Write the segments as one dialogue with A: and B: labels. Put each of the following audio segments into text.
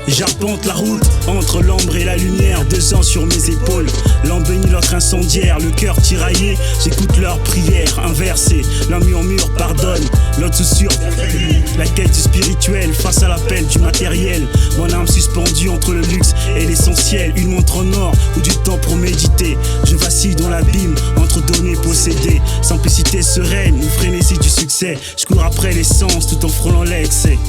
A: J'arpente la route entre l'ombre et la lumière, 2 ans sur mes épaules, l'un béni, l'autre incendiaire, le cœur tiraillé, j'écoute leurs prières inversées, l'un murmure pardonne, l'autre susurre la quête du spirituel face à l'appel du matériel, mon âme suspendue entre le luxe et l'essentiel, une montre en or ou du temps pour méditer, je vacille dans l'abîme entre donner et posséder, simplicité sereine ou frénésie du succès, je cours après l'essence tout en frôlant l'excès.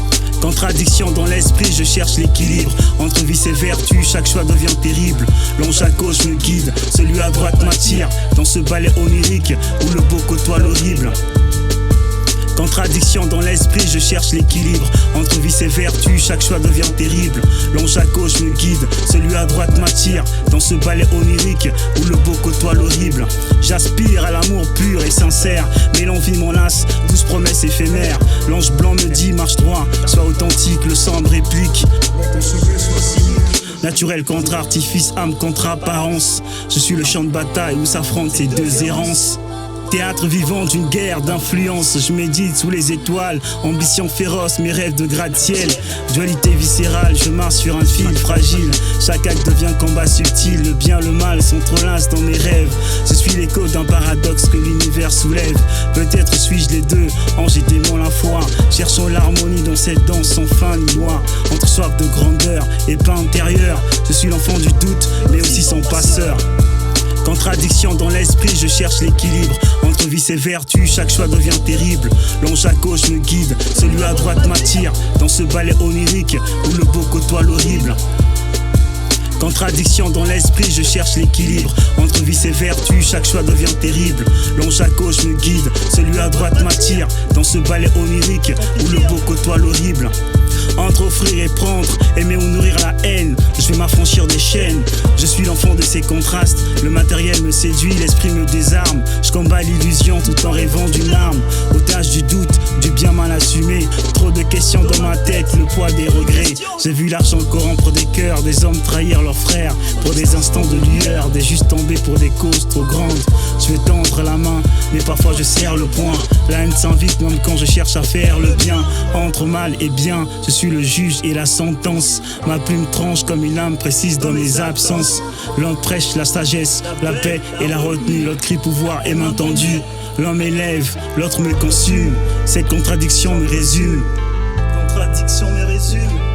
A: Contradiction dans l'esprit, je cherche l'équilibre entre vice et vertu, chaque choix devient terrible. L'ange à gauche me guide, celui à droite m'attire dans ce ballet onirique où le beau côtoie l'horrible. Contradiction dans l'esprit, je cherche l'équilibre entre vice et vertu, chaque choix devient terrible. L'ange à gauche me guide, celui à droite m'attire dans ce ballet onirique où le beau côtoie l'horrible. J'aspire à l'amour pur et sincère, mais l'envie m'enlace, 12 promesses éphémères. L'ange blanc me dit marche droit, sois authentique, le sang me réplique. Naturel contre artifice, âme contre apparence. Je suis le champ de bataille où s'affrontent ces deux errances. Théâtre vivant d'une guerre d'influence, je médite sous les étoiles, ambition féroce, mes rêves de gratte-ciel. Dualité viscérale, je marche sur un fil fragile, chaque acte devient combat subtil, le bien, le mal s'entrelacent dans mes rêves. Je suis l'écho d'un paradoxe que l'univers soulève, peut-être suis-je les deux, ange et démon la foi. Cherchons l'harmonie dans cette danse sans fin ni loi, entre soif de grandeur et pain intérieur. Je suis l'enfant du doute, mais aussi son passeur. Contradiction dans l'esprit, je cherche l'équilibre entre vice et vertu, chaque choix devient terrible. L'ange à gauche me guide, celui à droite m'attire dans ce ballet onirique où le beau côtoie l'horrible. Contradiction dans l'esprit, je cherche l'équilibre entre vice et vertu, chaque choix devient terrible. L'ange à gauche me guide, celui à droite m'attire dans ce ballet onirique où le beau côtoie l'horrible. Entre offrir et prendre, aimer ou nourrir la haine, je vais m'affranchir des chaînes. Je suis l'enfant de ces contrastes, le matériel me séduit, l'esprit me désarme. Je combats l'illusion tout en rêvant d'une arme. Otage du doute, du bien mal assumé, trop de questions dans ma tête, le poids des regrets. J'ai vu l'argent corrompre des cœurs, des hommes trahir leurs frères pour des instants de lueur, des justes tomber pour des causes trop grandes. Je vais tendre la main, mais parfois je serre le poing. La haine s'invite même quand je cherche à faire le bien. Entre mal et bien, je suis le juge et la sentence. Ma plume tranche comme une lame précise dans mes absences. L'un prêche la sagesse, la paix et la retenue. L'autre crie pouvoir et main tendue. L'un m'élève, l'autre me consume. Cette contradiction me résume. Contradiction me résume.